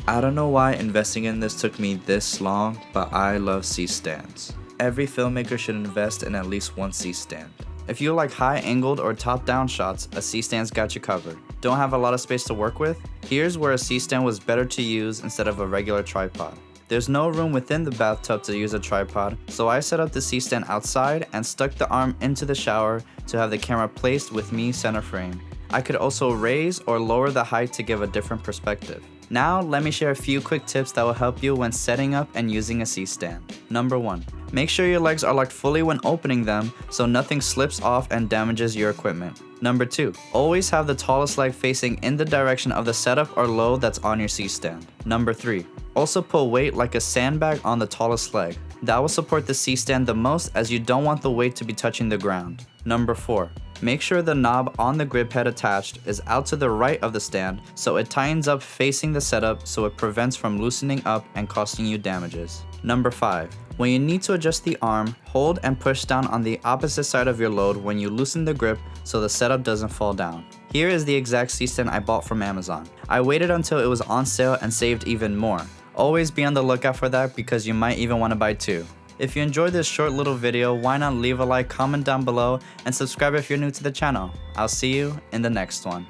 I don't know why investing in this took me this long, but I love C-stands. Every filmmaker should invest in at least one C-stand. If you like high-angled or top-down shots, a C-stand's got you covered. Don't have a lot of space to work with? Here's where a C-stand was better to use instead of a regular tripod. There's no room within the bathtub to use a tripod, so I set up the C-stand outside and stuck the arm into the shower to have the camera placed with me center frame. I could also raise or lower the height to give a different perspective. Now, let me share a few quick tips that will help you when setting up and using a C-stand. Number 1. Make sure your legs are locked fully when opening them so nothing slips off and damages your equipment. Number 2. Always have the tallest leg facing in the direction of the setup or load that's on your C-stand. Number 3. Also put weight like a sandbag on the tallest leg. That will support the C-stand the most as you don't want the weight to be touching the ground. Number 4. Make sure the knob on the grip head attached is out to the right of the stand so it tightens up facing the setup so it prevents from loosening up and costing you damages. Number 5. When you need to adjust the arm, hold and push down on the opposite side of your load when you loosen the grip so the setup doesn't fall down. Here is the exact C-stand I bought from Amazon. I waited until it was on sale and saved even more. Always be on the lookout for that because you might even want to buy 2. If you enjoyed this short little video, why not leave a like, comment down below, and subscribe if you're new to the channel. I'll see you in the next one.